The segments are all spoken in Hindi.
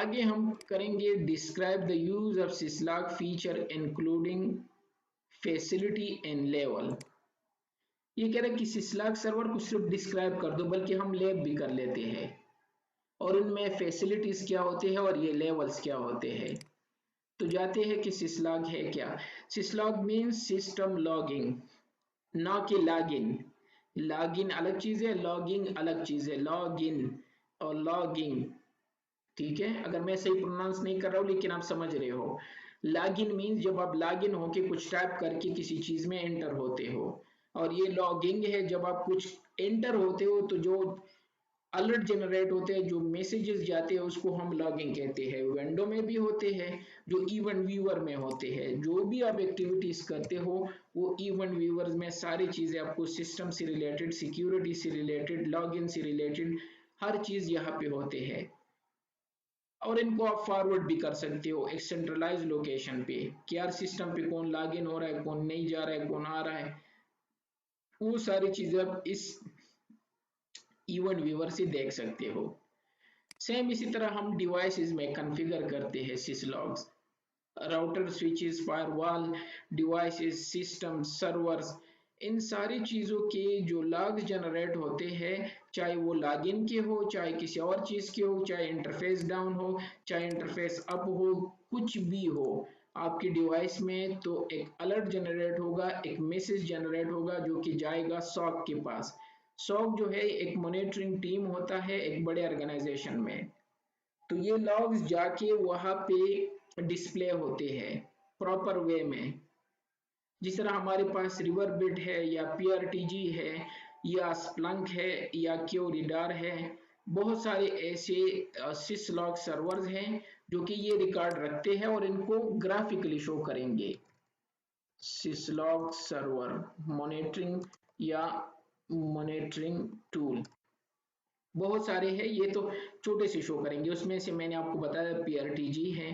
आगे हम करेंगे describe the use of syslog feature including facility and level. ये कह रहे हैं कि सिस्लॉग सर्वर को सिर्फ डिस्क्राइब कर दो, बल्कि हम लैब भी कर लेते हैं और उनमें फैसिलिटीज क्या होते हैं और ये लेवल्स क्या होते हैं। तो जाते हैं कि सिस्लॉग है क्या। सिस्लॉग मीन्स सिस्टम लॉगिंग, ना कि लॉगिन। लॉगिन अलग चीज है, लॉगिंग अलग चीज है। लॉगिन और लॉगिंग, ठीक है, अगर मैं सही प्रोनाउंस नहीं कर रहा हूँ लेकिन आप समझ रहे हो। लॉगिन मीन्स जब आप लॉगिन होके कुछ टाइप करके किसी चीज में एंटर होते हो, और ये लॉगिंग है जब आप कुछ एंटर होते हो तो जो अलर्ट जनरेट होते हैं, जो मैसेजेस जाते हैं, उसको हम लॉगिंग कहते हैं। विंडो में भी होते हैं, जो इवेंट व्यूअर में होते हैं। जो भी आप एक्टिविटीज करते हो वो इवेंट व्यूअर में सारी चीजें आपको सिस्टम से रिलेटेड, सिक्योरिटी से रिलेटेड, लॉगिन से रिलेटेड हर चीज यहाँ पे होते हैं। और इनको आप फॉरवर्ड भी कर सकते हो एक सेंट्रलाइज लोकेशन पे कि यार सिस्टम पे कौन लॉगिन हो रहा है, कौन नहीं जा रहा है, कौन आ रहा है, वो सारी चीजें आप इस इवेंट व्यूअर से देख सकते हो। सेम इसी तरह हम डिवाइसेस में कॉन्फ़िगर करते हैं syslogs. Router, switches, firewall, devices, system, servers, इन सारी चीज़ों के जो लॉग्स जनरेट होते हैं, चाहे वो लॉगिन के हो, चाहे किसी और चीज़ के हो, चाहे इंटरफेस डाउन हो, चाहे इंटरफेस अप हो, कुछ भी हो आपके डिवाइस में, तो एक अलर्ट जनरेट होगा, एक मैसेज जनरेट होगा जो कि जाएगा सॉक के पास। सॉक जो है एक मॉनिटरिंग टीम होता है एक बड़े ऑर्गेनाइजेशन में। तो ये लॉग्स जाके वहां पे डिस्प्ले होते हैं प्रॉपर वे में। जिस तरह हमारे पास रिवरबिट है या पीआरटीजी है या स्प्लंक है या क्यूरिडार है, बहुत सारे ऐसे सिसलॉग सर्वर्स हैं जो कि ये रिकॉर्ड रखते हैं और इनको ग्राफिकली शो करेंगे। सिसलॉग सर्वर मॉनिटरिंग या मॉनिटरिंग टूल बहुत सारे हैं, ये तो छोटे से शो करेंगे। उसमें से मैंने आपको बताया पीआरटीजी है,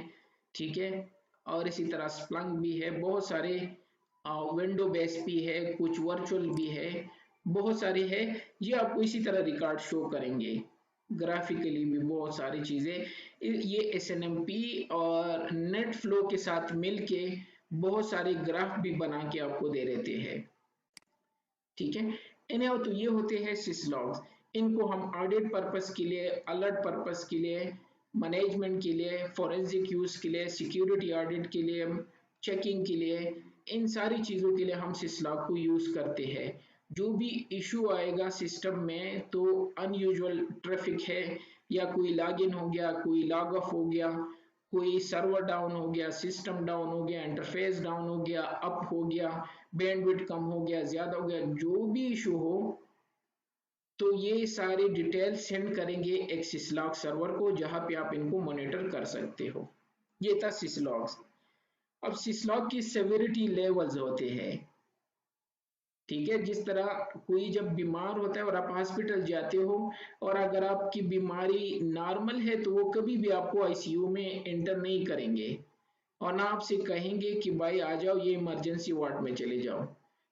ठीक है, और इसी तरह स्प्लंक भी है, बहुत सारे विंडो बेस भी है, कुछ वर्चुअल भी है, बहुत सारे है। ये आपको इसी तरह रिकॉर्ड शो करेंगे ग्राफिकली भी बहुत सारी चीजें। ये एसएनएमपी और नेट फ्लो के साथ मिलके बहुत सारे ग्राफ भी बना के आपको दे देते हैं, ठीक है। इन्हें तो ये होते हैं सिसलॉग्स। इनको हम ऑडिट पर्पस के लिए, अलर्ट पर्पस के लिए, मैनेजमेंट के लिए, फोरेंसिक यूज के लिए, सिक्योरिटी ऑडिट के लिए, चेकिंग के लिए, इन सारी चीजों के लिए हम सिसलॉग को यूज करते हैं। जो भी इशू आएगा सिस्टम में, तो अनयूजुअल ट्रैफिक है या कोई लॉगिन हो गया, कोई लॉग ऑफ हो गया, कोई सर्वर डाउन हो गया, सिस्टम डाउन हो गया, इंटरफेस डाउन हो गया, अप हो गया, बैंडविड्थ कम हो गया, ज्यादा हो गया, जो भी इशू हो, तो ये सारी डिटेल सेंड करेंगे एक सिसलॉग सर्वर को जहां पे आप इनको मॉनिटर कर सकते हो। ये था सिसलॉग्स। अब सिसलॉग की सेवेरिटी लेवल्स होते हैं, ठीक है। जिस तरह कोई जब बीमार होता है और आप हॉस्पिटल जाते हो, और अगर आपकी बीमारी नॉर्मल है तो वो कभी भी आपको आईसीयू में एंटर नहीं करेंगे और ना आपसे कहेंगे कि भाई आ जाओ ये इमरजेंसी वार्ड में चले जाओ,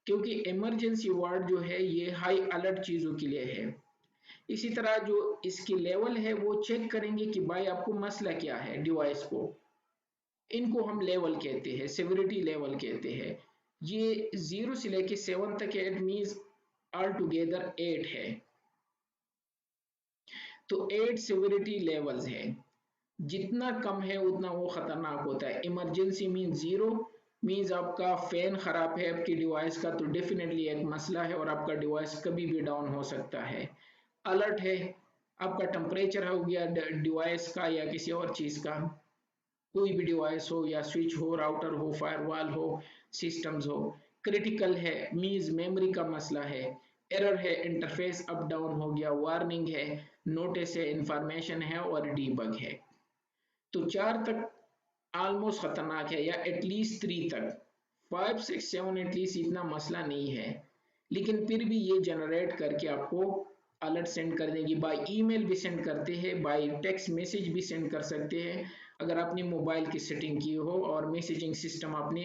क्योंकि इमरजेंसी वार्ड जो है ये हाई अलर्ट चीजों के लिए है। इसी तरह जो इसकी लेवल है वो चेक करेंगे कि भाई आपको मसला क्या है डिवाइस को। इनको हम लेवल कहते हैं, सेवरिटी लेवल कहते हैं। ये 0 से लेके 7 तक है, इट मींस ऑल टुगेदर 8 है। तो 8 सेवरिटी लेवल्स है। जितना कम है उतना वो खतरनाक होता है। इमरजेंसी मीन 0 मीन्स आपका फैन खराब है आपकी डिवाइस का, तो डेफिनेटली एक मसला है और आपका डिवाइस कभी भी डाउन हो सकता है। अलर्ट है, आपका टेम्परेचर हो गया डिवाइस का या किसी और चीज का, कोई भी डिवाइस हो या स्विच हो, राउटर हो, फायरवॉल हो, सिस्टम्स हो। क्रिटिकल है मीन्स मेमोरी का मसला है। एरर है, इंटरफेस अप डाउन हो गया, वार्निंग है, नोटिस है, इंफॉर्मेशन है और डीबग है। तो 4 तक ऑलमोस्ट खतरनाक है, या एटलीस्ट 3 तक। 5 6 7 एटलीस्ट इतना मसला नहीं है, लेकिन फिर भी ये जनरेट करके आपको अलर्ट सेंड कर देंगी। बाय ईमेल भी सेंड करते हैं, बाय टेक्स्ट मैसेज भी सेंड कर सकते हैं अगर आपने मोबाइल की सेटिंग की हो और मैसेजिंग सिस्टम आपने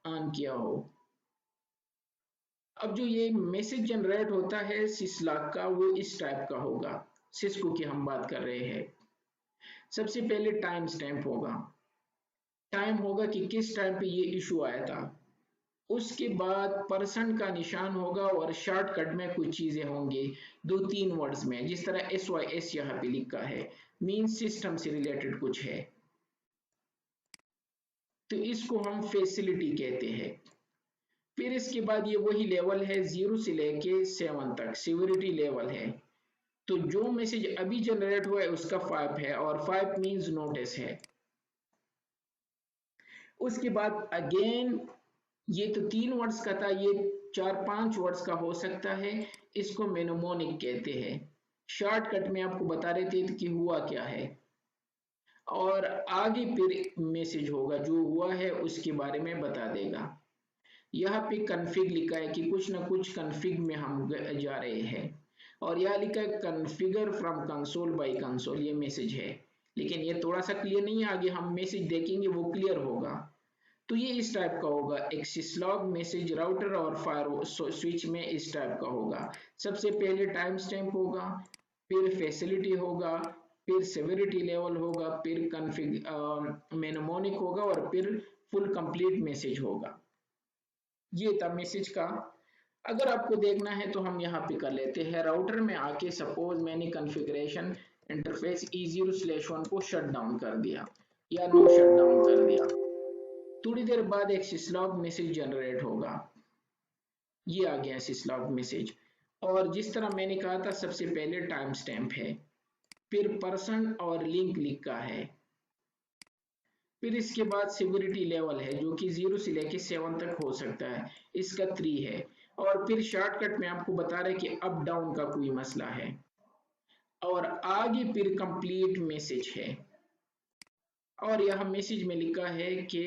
ऑन किया हो। अब जो ये मैसेज जनरेट होता है सिसलॉग का, वो इस टाइप का होगा। सिस्को की हम बात कर रहे हैं। सबसे पहले टाइम स्टैम्प होगा, टाइम होगा कि किस टाइम पे ये इशू आया था। उसके बाद परसेंट का निशान होगा और शॉर्टकट में कुछ चीजें होंगी 2-3 वर्ड्स में, जिस तरह SYS यहाँ पे लिखा है, मीन सिस्टम से रिलेटेड कुछ है, तो इसको हम फैसिलिटी कहते हैं। फिर इसके बाद ये वही लेवल है 0 से लेके 7 तक सिविरिटी लेवल है। तो जो मैसेज अभी जनरेट हुआ है उसका 5 है और 5 मींस नोटिस है। उसके बाद अगेन ये तो 3 वर्ड्स का था, ये 4-5 वर्ड्स का हो सकता है, इसको मेनोमोनिक कहते हैं। शॉर्टकट में आपको बता रहे थे कि हुआ क्या है और आगे फिर मैसेज होगा जो हुआ है उसके बारे में बता देगा। यहाँ पे कन्फिग लिखा है कि कुछ ना कुछ कन्फिग में हम जा रहे हैं और यहाँ लिखा है configure from console by console, ये मैसेज है, लेकिन ये थोड़ा सा क्लियर नहीं है, आगे हम मैसेज देखेंगे वो क्लियर होगा। तो ये इस टाइप का होगा, एक सिसलॉग मैसेज राउटर और फायर स्विच में इस टाइप का होगा। सबसे पहले टाइम स्टैम्प होगा, फिर फैसिलिटी होगा, फिर सेवेरिटी लेवल होगा, फिर कन्फिग मेनोमोनिक होगा और फिर फुल कंप्लीट मैसेज होगा। ये था मैसेज का। अगर आपको देखना है तो हम यहाँ पे कर लेते हैं, राउटर में आके सपोज मैंने कॉन्फ़िगरेशन इंटरफेस E0/1 को शट डाउन कर दिया या नो शट डाउन कर दिया। थोड़ी देर बाद एक सिसलॉग मैसेज जनरेट होगा, ये आ गया सिसलॉग मैसेज। और जिस तरह मैंने कहा था सबसे पहले टाइम स्टैम्प है, फिर पर्सन और लिंक लिखा है, फिर इसके बाद सिविरिटी लेवल है जो कि 0 से लेके 7 तक हो सकता है, इसका 3 है। और फिर शॉर्टकट में आपको बता रहे कि अप डाउन का कोई मसला है और आगे फिर कंप्लीट मैसेज है। और यह मैसेज में लिखा है कि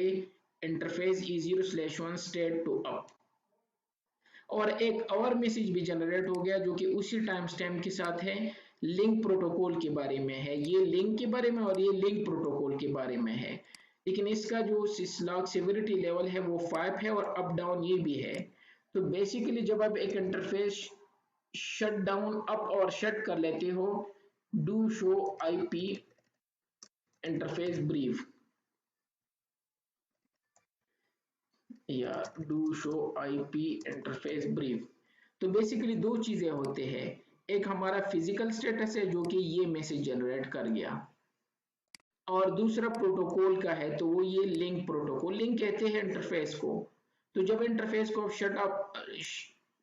interface E0/1 state to up. और एक और मैसेज भी जनरेट हो गया जो कि उसी टाइम स्टैम्प के साथ है, लिंक प्रोटोकॉल के बारे में है, ये लिंक के बारे में और ये लिंक प्रोटोकॉल के बारे में है। लेकिन इसका जो सिसलॉग सिविरिटी लेवल है वो 5 है और अप डाउन ये भी है। तो बेसिकली जब आप एक इंटरफेस शट डाउन अप और शट कर लेते हो, do show IP interface brief या do show IP interface brief, तो बेसिकली दो चीजें होते हैं, एक हमारा फिजिकल स्टेटस है जो कि ये मैसेज जनरेट कर गया और दूसरा प्रोटोकॉल का है, तो वो ये लिंक प्रोटोकॉल, लिंक कहते हैं इंटरफेस को। तो जब इंटरफेस को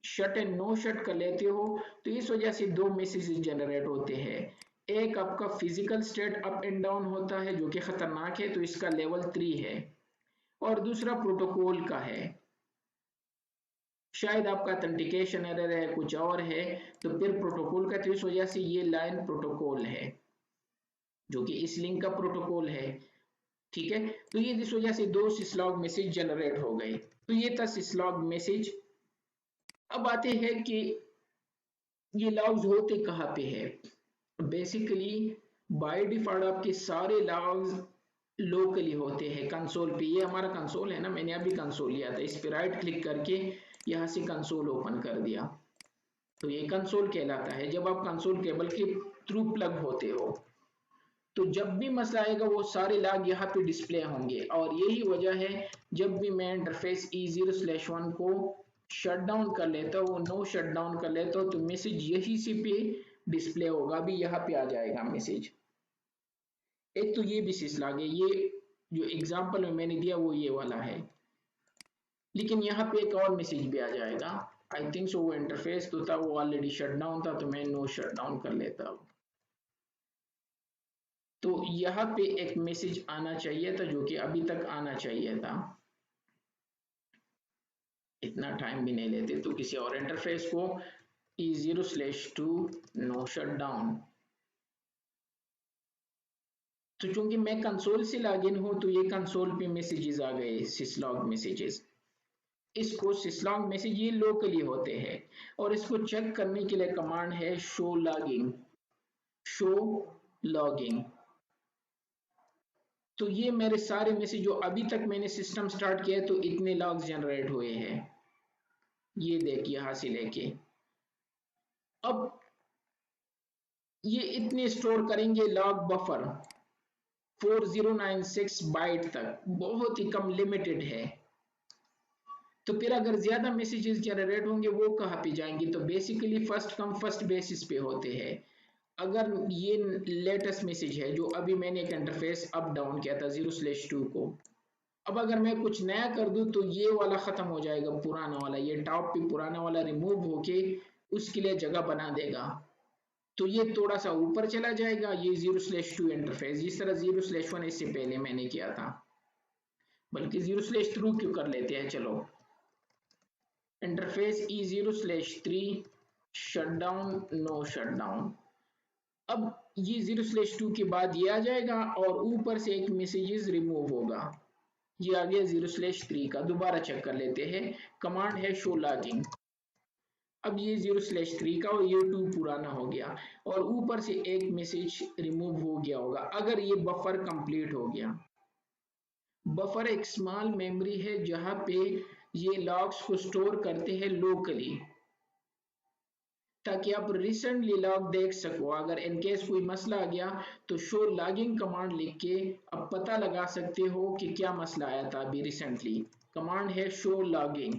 शट एंड नो शट कर लेते हो तो इस वजह से दो मैसेजेस जनरेट होते हैं, एक आपका physical state up and down होता है जो कि खतरनाक है, तो इसका लेवल 3 है, और दूसरा प्रोटोकॉल का है, शायद आपका ऑथेंटिकेशन एरर है, कुछ और है, तो फिर प्रोटोकॉल का, तो इस वजह से ये लाइन प्रोटोकॉल है जो कि इस लिंक का प्रोटोकॉल है। ठीक है, तो ये इस वजह से दो सिसलॉग मैसेज जनरेट हो गए। तो ये था सिसलॉग मैसेज। अब आते हैं कि ये लॉग्स होते कहाँ पे है। बेसिकली बाय डिफॉल्ट आपके सारे लॉग्स लोकली होते हैं कंसोल पे। ये हमारा कंसोल है ना, मैंने अभी कंसोल लिया था, इस पे राइट क्लिक करके यहाँ से कंसोल ओपन कर दिया, तो ये कंसोल कहलाता है। जब आप कंसोल केबल के थ्रू प्लग होते हो तो जब भी मसला आएगा वो सारे लॉग यहाँ पे डिस्प्ले होंगे, और यही वजह है जब भी मैं इंटरफेस E0/1 को शट डाउन कर लेता हूँ, नो शट डाउन कर लेता हूँ, तो मैसेज यही से पे डिस्प्ले होगा, अभी यहाँ पे आ जाएगा मैसेज। एक तो ये भी सिसलॉग है, ये जो एग्जांपल में मैंने दिया वो ये वाला है, लेकिन यहाँ पे एक और मैसेज भी आ जाएगा। आई थिंक सो वो इंटरफेस तो था, वो ऑलरेडी शट डाउन था, तो मैं नो शट डाउन कर लेता हूँ। तो यहाँ पे एक मैसेज आना चाहिए था जो कि अभी तक आना चाहिए था। इतना टाइम भी नहीं लेते, तो किसी और इंटरफेस को E0/2 नो शट डाउन। तो चूंकि मैं कंसोल से लॉगिन हूं तो ये कंसोल पे मैसेजेस आ गए, सिसलॉग मैसेजेस। इसको सिसलॉग मैसेज ये लोकली होते हैं, और इसको चेक करने के लिए कमांड है शो लॉगिंग, शो लॉगिंग। तो ये मेरे सारे मैसेज जो अभी तक मैंने सिस्टम स्टार्ट किया है तो इतने लॉग्स जनरेट हुए हैं, ये देखिए यहाँ से लेके अब ये इतने स्टोर करेंगे लॉग बफर। 4096 बाइट तक, बहुत ही कम, लिमिटेड है। तो फिर अगर ज्यादा मैसेजेस जनरेट होंगे वो कहाँ पे जाएंगे? तो basically first come first basis पे होते हैं। अगर ये लेटेस्ट मैसेज है जो अभी मैंने एक इंटरफेस अप डाउन किया था 0/2 को, अब अगर मैं कुछ नया कर दूं तो ये वाला खत्म हो जाएगा, पुराना वाला, ये टॉप पे पुराना वाला रिमूव होके उसके लिए जगह बना देगा। तो ये थोड़ा सा ऊपर चला जाएगा, ये 0/2 इंटरफेस, जिस तरह 0/1 इससे पहले मैंने किया था। बल्कि 0/3 क्यों कर लेते हैं, चलो। Interface E0/3 shutdown, no shutdown. अब ये 0/2 के बाद ये आ जाएगा और ऊपर से एक मैसेजेस रिमूव होगा। ये आ गया 0/3 का। दोबारा चेक कर लेते हैं, कमांड है शो लॉगिंग। अब ये 0/3 का और ये 2 पुराना हो गया और ऊपर से एक मैसेज रिमूव हो गया होगा अगर ये बफर कंप्लीट हो गया। बफर एक स्मॉल मेमोरी है जहां पे ये लॉग्स को स्टोर करते हैं लोकली, ताकि आप रिसेंटली लॉग देख सको। अगर इनकेस कोई मसला आ गया तो शो लॉगिंग कमांड लिख के अब पता लगा सकते हो कि क्या मसला आया था अभी रिसेंटली। कमांड है शो लॉगिंग,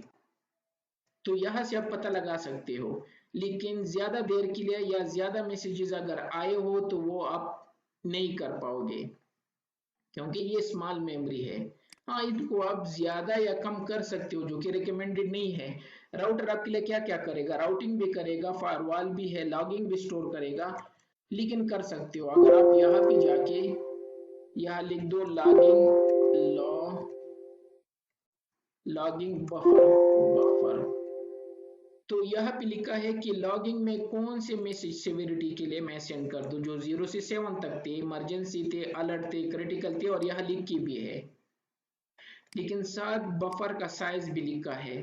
तो यहाँ से आप पता लगा सकते हो। लेकिन ज्यादा देर के लिए या ज्यादा मैसेजेस अगर आए हो तो वो आप नहीं कर पाओगे, क्योंकि ये स्मॉल मेमोरी है। हाँ, इनको आप ज्यादा या कम कर सकते हो, जो कि रिकमेंडेड नहीं है। राउटर आपके लिए क्या क्या करेगा, राउटिंग भी करेगा, फायरवॉल भी है, लॉगिंग भी स्टोर करेगा, लेकिन कर सकते हो। अगर आप यहाँ पे जाके यहाँ लिख दो लॉगिंग लॉगिंग बफर, तो यहाँ पे लिखा है कि लॉगिंग में कौन से मैसेज सेवेरिटी के लिए मैं सेंड कर दूं, जो 0 से 7 तक थे, इमरजेंसी थे, अलर्ट थे, क्रिटिकल थे, और यहाँ लिख के भी है। लेकिन साथ बफर का साइज भी लिखा है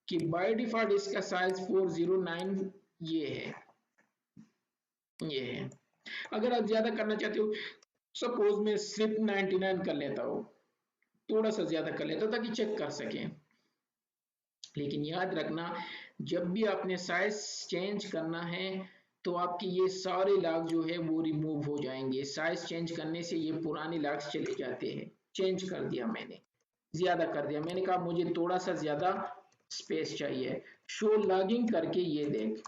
कि बाय डिफॉल्ट इसका साइज 409 ये है। अगर आप ज्यादा करना चाहते हो, सपोज मैं सिर्फ 99 कर लेता हूँ, थोड़ा सा ज्यादा कर लेता हूँ ताकि चेक कर सकें। लेकिन याद रखना, जब भी आपने साइज चेंज करना है तो आपके ये सारे लॉग जो है वो रिमूव हो जाएंगे। साइज चेंज करने से ये पुराने लॉग्स चले जाते हैं। चेंज कर दिया मैंने, ज्यादा कर दिया, मैंने कहा मुझे थोड़ा सा ज्यादा स्पेस चाहिए। शो लॉगिंग करके ये देख,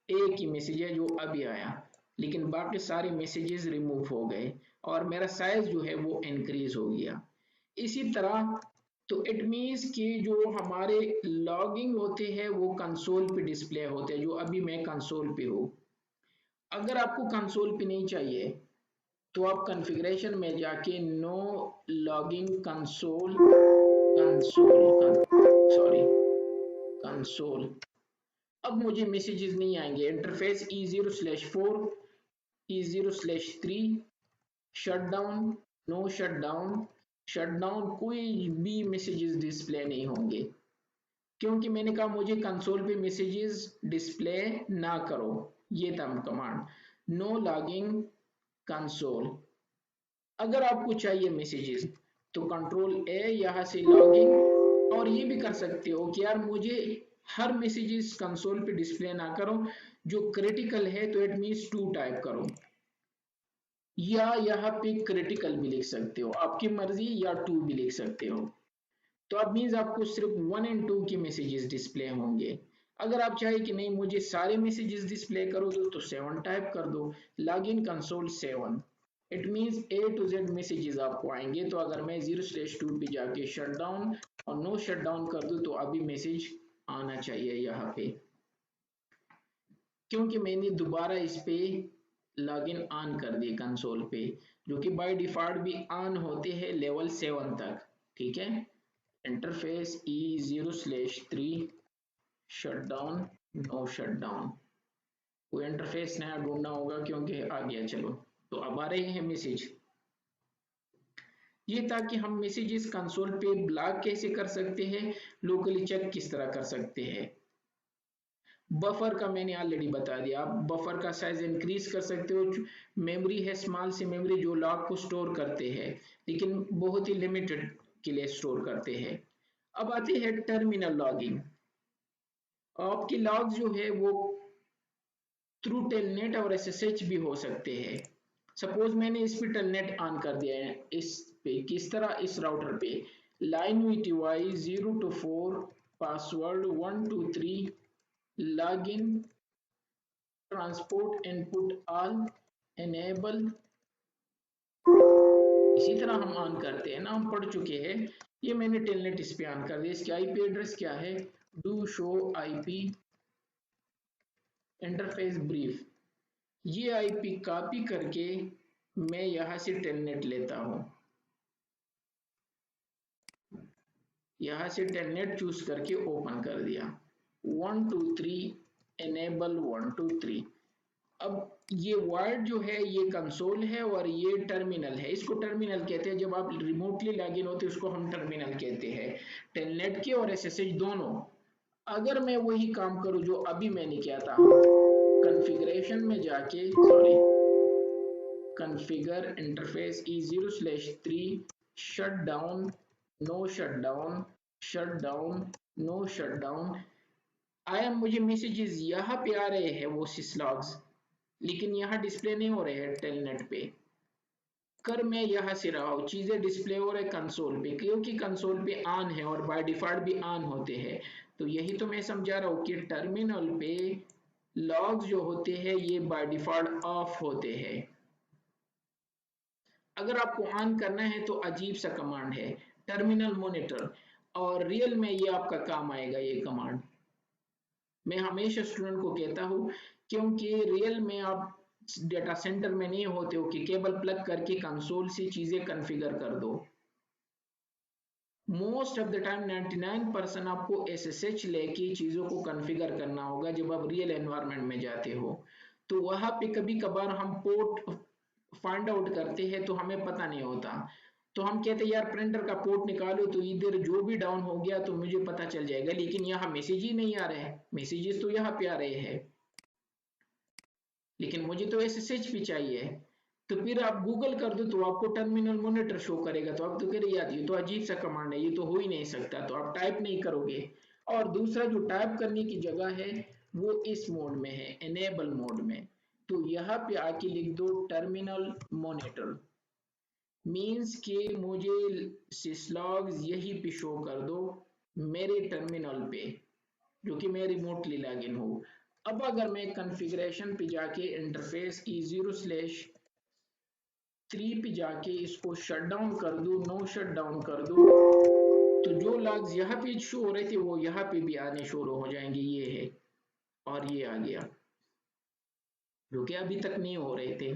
एक ही मैसेज है जो अभी आया, लेकिन बाकी सारे मैसेजेस रिमूव हो गए और मेरा साइज जो है वो इंक्रीज हो गया। इसी तरह, तो इट मीन्स कि जो हमारे लॉगिंग होते हैं वो कंसोल पे डिस्प्ले होते हैं, जो अभी मैं कंसोल पे हूँ। अगर आपको कंसोल पे नहीं चाहिए तो आप कॉन्फ़िगरेशन में जाके no logging console console sorry console, अब मुझे मैसेजेस नहीं आएंगे। Interface E0/4 E0/3 shutdown, no shutdown, shutdown, कोई भी मैसेजेस डिस्प्ले नहीं होंगे, क्योंकि मैंने कहा मुझे कंसोल पे मैसेजेस डिस्प्ले ना करो। ये था कमांड नो लॉगिंग कंसोल। अगर आपको चाहिए मैसेजेस तो कंट्रोल ए, यहाँ से लॉगिंग, और ये भी कर सकते हो कि यार मुझे हर मैसेजेस कंसोल पे डिस्प्ले ना करो, जो क्रिटिकल है तो इट मीन्स 2 टाइप करो, या यहाँ पे क्रिटिकल भी लिख सकते हो, आपकी मर्जी, या 2 भी लिख सकते हो। तो अब मीन्स आपको सिर्फ 1 और 2 के मैसेजेस डिस्प्ले होंगे। अगर आप चाहे कि नहीं मुझे सारे मैसेजेस डिस्प्ले करो तो 7 टाइप कर दो, login console 7। It means A to Z messages आपको आएंगे। तो अगर मैं 0/2 पे जाके शट डाउन और नो शट डाउन कर दूं तो अभी मैसेज आना चाहिए यहाँ पे, क्योंकि मैंने दोबारा इस पे लॉगिन ऑन कर दी कंसोल पे, जो कि बाय डिफॉल्ट भी ऑन होते हैं लेवल 7 तक। ठीक है, interface E0/3 shutdown, no shutdown. कोई इंटरफेस नया ढूंढना होगा क्योंकि आ गया। चलो, तो अब आ रहे हैं मैसेज। ये था कि हम मैसेजेस कंसोल पे ब्लॉक कैसे कर सकते हैं, लोकली चेक किस तरह कर सकते हैं। बफर का मैंने ऑलरेडी बता दिया, आप बफर का साइज इंक्रीज कर सकते हो। मेमोरी है स्मॉल सी मेमोरी जो लॉग को स्टोर करते हैं, लेकिन बहुत ही लिमिटेड के लिए स्टोर करते हैं। अब आते हैं टर्मिनल लॉगिंग। आपके लॉग जो है वो थ्रू टेलनेट और SSH भी हो सकते हैं। सपोज मैंने इस पे टेलनेट ऑन कर दिया है, इस पे किस तरह, इस राउटर पे line VTY 0 to 4 password 1 2 3 login transport input all enable, इसी तरह हम ऑन करते हैं ना, हम पढ़ चुके हैं। ये मैंने टेलनेट इस पे ऑन कर दिया। इसकी आईपी एड्रेस क्या है, do show IP interface brief. ये आईपी कॉपी करके मैं यहां से टेलनेट लेता हूं, यहां से टेलनेट चूज करके ओपन कर दिया 1 2 3 एनेबल 1 2 3। अब ये वर्ड जो है ये कंसोल है और ये टर्मिनल है, इसको टर्मिनल कहते हैं। जब आप रिमोटली लॉगिन होते हैं उसको हम टर्मिनल कहते हैं, टेलनेट के और एसएसएच दोनों। अगर मैं वही काम करूं जो अभी मैंने किया था, कॉन्फ़िगरेशन में जाके, sorry, configure interface E0/3 shut down, no shut down, shut down, no shut down, आया मुझे मैसेजेस यहाँ पे आ रहे हैं वो सिसलॉग्स, लेकिन यहाँ डिस्प्ले नहीं हो रहे हैं टेलनेट पे। कर मैं यहाँ से रहा हूँ, चीजें डिस्प्ले हो रहे कंसोल पे, क्योंकि कंसोल पे ऑन है और बाय डिफॉल्ट भी ऑन होते हैं। तो यही तो मैं समझा रहा हूँ कि टर्मिनल पे लॉग्स जो होते हैं ये बाय डिफॉल्ट ऑफ होते हैं। अगर आपको ऑन करना है तो अजीब सा कमांड है, टर्मिनल मॉनिटर, और रियल में ये आपका काम आएगा ये कमांड। मैं हमेशा स्टूडेंट को कहता हूँ, क्योंकि रियल में आप डेटा सेंटर में नहीं होते हो कि केबल प्लग करके कंसोल से चीजें कॉन्फ़िगर कर दो। मोस्ट ऑफ द टाइम 99% आपको एसएसएच लेके चीजों को कॉन्फ़िगर करना होगा जब आप रियल एनवायरनमेंट में जाते हो। तो वहां पे कभी कभार हम पोर्ट फाइंड आउट करते हैं तो हमें पता नहीं होता, तो हम कहते हैं यार प्रिंटर का पोर्ट निकालो तो इधर जो भी डाउन हो गया तो मुझे पता चल जाएगा, लेकिन यहाँ मैसेज ही नहीं आ रहे हैं, मैसेजेस तो यहाँ पे आ रहे हैं लेकिन मुझे तो एसएसएच भी चाहिए। तो फिर आप गूगल कर दो तो आपको टर्मिनल मॉनिटर शो करेगा, तो आप तो कह रहे यार ये तो अजीब सा कमांड है, ये तो हो ही नहीं सकता, तो आप टाइप नहीं करोगे। और दूसरा जो टाइप करने की जगह है वो इस मोड में है, एनेबल मोड में। तो यहाँ पे आके लिख दो टर्मिनल मॉनिटर, मीन्स के मुझे सिसलॉग्स यही पे शो कर दो मेरे टर्मिनल पे, जो कि मैं रिमोटली लॉगिन हूँ। अब अगर मैं कॉन्फ़िगरेशन पे जाके इंटरफेस E0/3 पे जाके इसको शट डाउन कर दूं, नो शट डाउन कर दूं, तो जो लॉग्स यहाँ पे शो हो रहे थे वो यहाँ पे भी आने शुरू हो जाएंगे। ये है और ये आ गया, जो कि अभी तक नहीं हो रहे थे।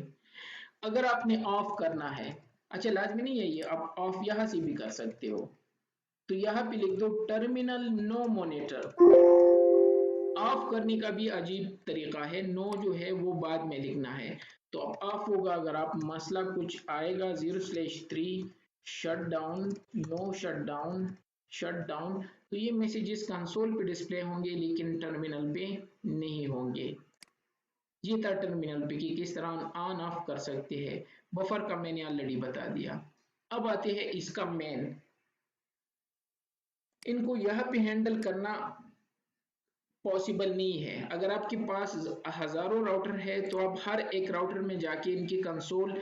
अगर आपने ऑफ करना है, अच्छा लाजमी नहीं है ये, आप ऑफ यहाँ से भी कर सकते हो। तो यहाँ पे लिख दो टर्मिनल नो मॉनिटर। ऑफ करने का भी अजीब तरीका है, नो जो है वो बाद में लिखना है। तो अब ऑफ होगा अगर आप मसला कुछ आएगा 0/3 shut down, no shut down, shut down, तो ये मैसेजेस कंसोल पे डिस्प्ले होंगे लेकिन टर्मिनल पे नहीं होंगे। ये था टर्मिनल पे कि किस तरह ऑन ऑफ कर सकते हैं। बफर का मैंने ऑलरेडी बता दिया। अब आते हैं इसका मेन, इनको यहाँ पे हैंडल करना पॉसिबल नहीं है। अगर आपके पास हजारों राउटर है तो आप हर एक राउटर में जाके इनकी कंसोल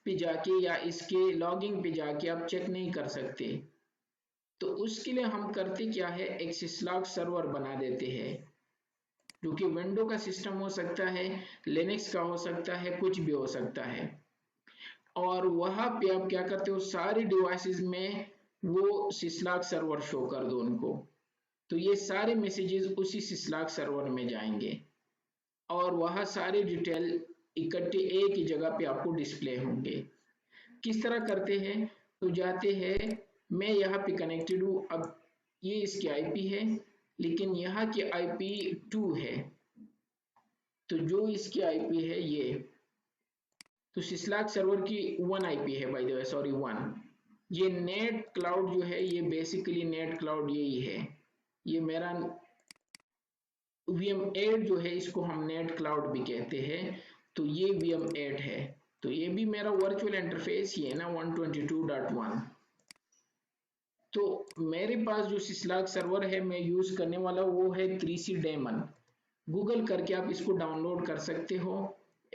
पे जाके या इसके लॉगिंग पे जाके आप चेक नहीं कर सकते। तो उसके लिए हम करते क्या है, एक सिसलॉग सर्वर बना देते हैं, जो कि विंडो का सिस्टम हो सकता है, लिनक्स का हो सकता है, कुछ भी हो सकता है। और वहां पे आप क्या करते हो, सारी डिवाइसेस में वो सिसलॉग सर्वर शो कर दो उनको, तो ये सारे मैसेजेस उसी सिसलॉग सर्वर में जाएंगे और वहाँ सारे डिटेल इकट्ठे एक ही जगह पे आपको डिस्प्ले होंगे। किस तरह करते हैं, तो जाते हैं, मैं यहाँ पे कनेक्टेड हूँ, अब ये इसकी आईपी है लेकिन यहाँ की आईपी 2 है, तो जो इसकी आईपी है ये, तो सिसलॉग सर्वर की 1 आईपी है, बाय द वे सॉरी 1। ये नेट क्लाउड जो है ये बेसिकली नेट क्लाउड यही है, ये मेरा VM8 जो है इसको हम नेट क्लाउड भी कहते हैं, तो ये VM8 है। तो ये भी मेरा वर्चुअल इंटरफेस ही है ना 122.1। तो मेरे पास जो सिसलॉग सर्वर है मैं यूज करने वाला वो है 3C डेमन। गूगल करके आप इसको डाउनलोड कर सकते हो,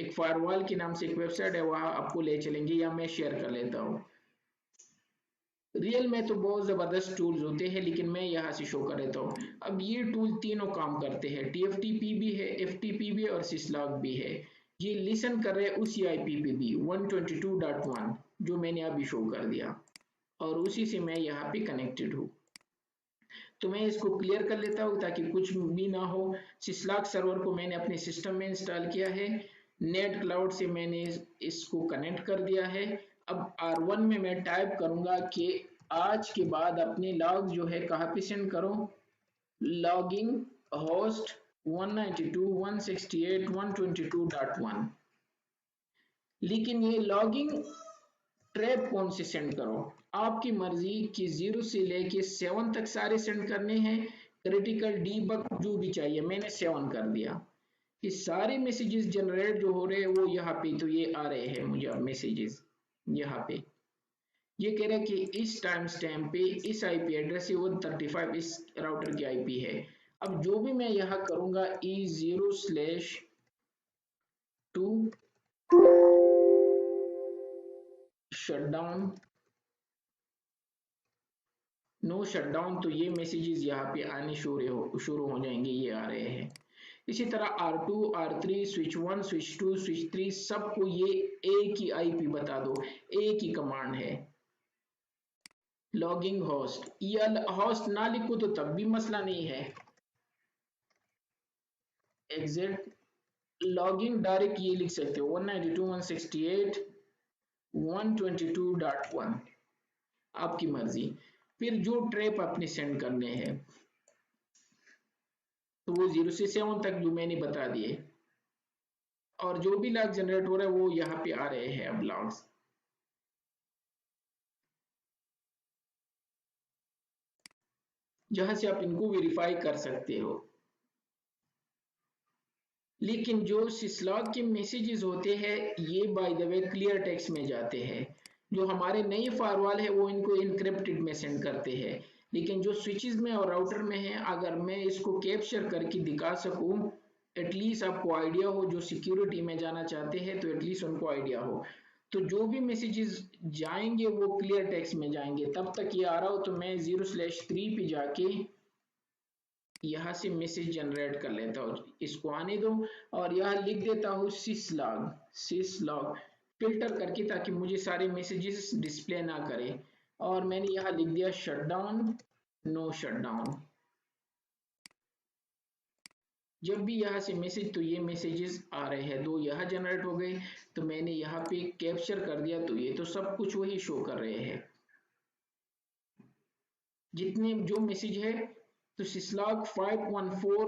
एक फायरवॉल के नाम से एक वेबसाइट है, वहां आपको ले चलेंगे, या मैं शेयर कर लेता हूँ। रियल में तो बहुत ज़बरदस्त टूल्स होते हैं, लेकिन मैं यहाँ से शो कर देता हूँ। अब ये टूल तीनों काम करते हैं, TFTP भी है, FTP भी है और syslog भी है। ये लिसन कर रहे हैं उसी IPPB 122.1 जो मैंने अभी शो कर दिया, और उसी से मैं यहाँ पे कनेक्टेड हूँ। तो मैं इसको क्लियर कर लेता हूँ ताकि कुछ भी ना हो। syslog सर्वर को मैंने अपने सिस्टम में इंस्टॉल किया है, नेट क्लाउड से मैंने इसको कनेक्ट कर दिया है। अब R1 में मैं टाइप करूंगा कि आज के बाद अपने लॉग जो है कहाँ पे सेंड करो, लॉगिंग होस्ट 192.168.122.1। लेकिन ये लॉगिंग ट्रैप कौन से सेंड करो, आपकी मर्जी कि 0 से लेके 7 तक सारे सेंड करने हैं, क्रिटिकल डीबग जो भी चाहिए, मैंने 7 कर दिया। ये सारे मैसेजेस जनरेट जो हो रहे हैं वो यहाँ पे तो ये आ रहे हैं मुझे अब मैसेजेस यहाँ पे। ये कह रहा है कि इस टाइम स्टैम्प पे इस आईपी एड्रेस से 135 इस राउटर की आईपी है। अब जो भी मैं यहाँ करूंगा E0/2 शटडाउन, नो शटडाउन, तो ये मैसेजेस यहाँ पे आने शुरू हो जाएंगे, ये आ रहे हैं। इसी तरह R2, R3, switch 1, switch 2, switch 3 सबको ये एक ही आईपी बता दो, एक ही कमांड है, लॉगिंग होस्ट। या होस्ट ना लिखो तो तब भी मसला नहीं है, एग्जिट लॉगिंग डायरेक्ट ये लिख सकते हो 192.168.122.1, आपकी मर्जी। फिर जो ट्रैप आपने सेंड करने हैं तो वो 0 से 7 तक जो मैंने बता दिए, और जो भी लॉग जनरेट हो रहा है वो यहाँ पे आ रहे हैं अब लॉग्स। जहां से आप इनको वेरीफाई कर सकते हो। लेकिन जो सिस्लॉग के मैसेजेस होते हैं ये by the way clear text में जाते हैं। जो हमारे नए फायरवॉल है वो इनको इनक्रिप्टेड में सेंड करते हैं, लेकिन जो स्विचेस में और राउटर में है, अगर मैं इसको कैप्चर करके दिखा सकूं, एटलीस्ट आपको आइडिया हो, जो सिक्योरिटी में जाना चाहते हैं तो एटलीस्ट उनको आइडिया हो, तो जो भी मैसेजेस जाएंगे वो क्लियर टेक्स्ट में जाएंगे। तब तक ये आ रहा हो तो मैं 0/3 पे जाके यहाँ से मैसेज जनरेट कर लेता हूँ, इसको आने दो, और यहाँ लिख देता हूँ सिसलॉग फिल्टर करके, ताकि मुझे सारे मैसेजेस डिस्प्ले ना करे। और मैंने यहाँ लिख दिया शटडाउन, नो शटडाउन। जब भी यहाँ से मैसेज, तो ये मैसेजेस आ रहे हैं, दो यहाँ जनरेट हो गए, तो मैंने यहाँ पे कैप्चर कर दिया, तो ये तो सब कुछ वही शो कर रहे हैं जितने जो मैसेज है। तो सिस्लॉग 514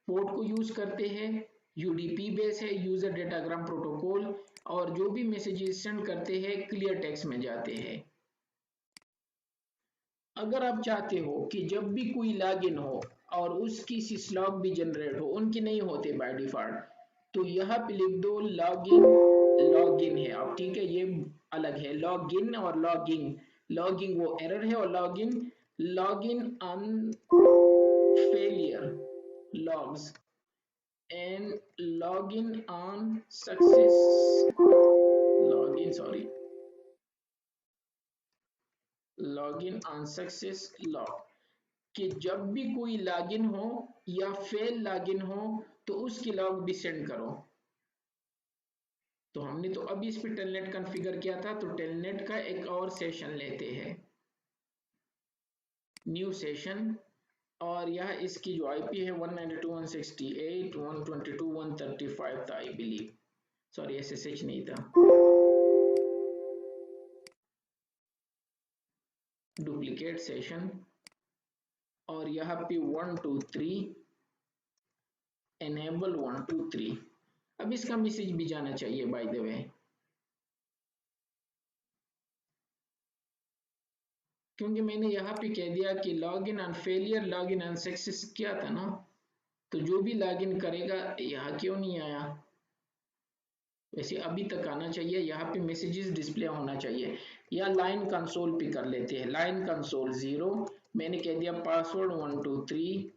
पोर्ट को यूज करते हैं, यूडीपी बेस है, यूजर डेटाग्राम प्रोटोकॉल, और जो भी मैसेजेस सेंड करते हैं क्लियर टेक्स्ट में जाते हैं। अगर आप चाहते हो कि जब भी कोई लॉगिन हो और उसकी सिस्लॉग भी जनरेट हो, उनके नहीं होते बाय डिफॉल्ट, तो यहाँ पे लिख दो लॉगिन, लॉगिन है अब, ठीक है, ये अलग है, लॉगिन और लॉगिंग। लॉगिंग वो एरर है, और login, login on failure logs and login on success, login sorry, login on success log, कि जब भी कोई लॉगिन हो या फेल लॉगिन हो तो उसकी लॉग भी सेंड करो। तो हमने तो अभी इस पे टेलनेट कॉन्फ़िगर किया था, तो टेलनेट का एक और सेशन लेते हैं, न्यू सेशन, और यह इसकी जो आईपी है 192.168.122.135 था आई बिलीव, सॉरी SSH नहीं था, डुप्लीकेट सेशन, और यहाँ पे 123 एनेबल 123। अब इसका मैसेज भी जाना चाहिए बाय द वे, क्योंकि मैंने यहाँ पे कह दिया कि login on failure, login on success किया था ना, तो जो भी लॉगिन करेगा, यहाँ क्यों नहीं आया, वैसे अभी तक आना चाहिए, यहाँ पे मैसेजेस डिस्प्ले होना चाहिए। या लाइन कंसोल पे कर लेते हैं, लाइन कंसोल 0, मैंने कह दिया पासवर्ड 123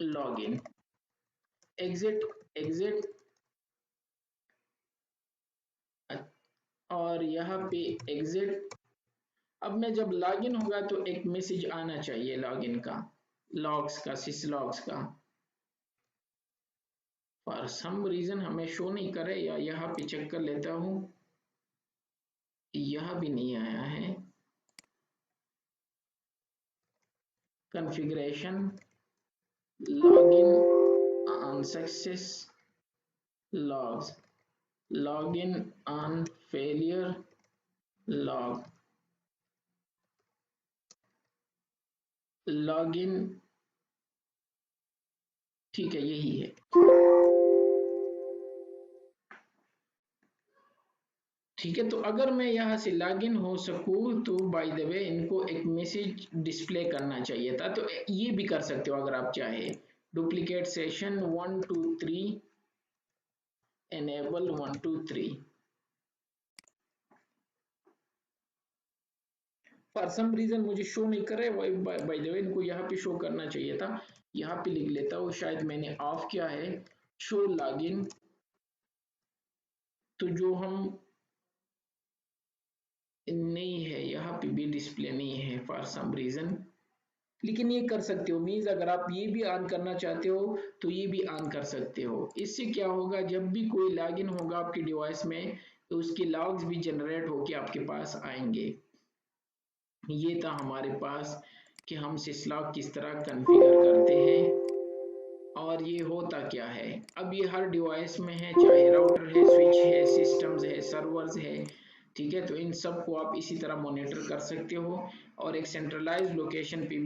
लॉगिन, एग्जिट एग्जिट, और यहाँ पे एग्जिट। अब मैं जब लॉगिन होगा तो एक मैसेज आना चाहिए लॉगिन का, लॉग्स का, सिसलॉग्स का। फॉर सम रीजन हमें शो नहीं करे, या यहाँ पे चेक कर लेता हूँ, यह भी नहीं आया है। Configuration, login on success logs, login on failure log, login, ठीक है यही है। ठीक है, तो अगर मैं यहाँ से लॉगिन हो सकूँ तो बाय द वे इनको एक मैसेज डिस्प्ले करना चाहिए था, तो ये भी कर सकते हो अगर आप चाहे। Duplicate session 1 2 3 enable 1 2 3। For some reason मुझे शो नहीं कर रहा है, बाय द वे इनको यहाँ पे शो करना चाहिए था। यहाँ पे लिख लेता हूँ, शायद मैंने ऑफ किया है शो लॉगिन, तो जो हम नहीं है यहाँ पे भी डिस्प्ले नहीं है फॉर सम रीजन। लेकिन ये कर सकते हो, मीन्स अगर आप ये भी ऑन करना चाहते हो तो ये भी ऑन कर सकते हो। इससे क्या होगा, जब भी कोई लॉगिन होगा आपके डिवाइस में तो उसके लॉग्स भी जनरेट होके आपके पास आएंगे। ये था हमारे पास कि हम सिसलॉग किस तरह कॉन्फ़िगर करते हैं और ये होता क्या है। अब ये हर डिवाइस में है, चाहे राउटर है, स्विच है, सिस्टम्स है, सर्वर्स है, ठीक है। तो इन सब को आप इसी तरह मॉनिटर कर सकते हो और एक सेंट्रलाइज्ड लोकेशन पे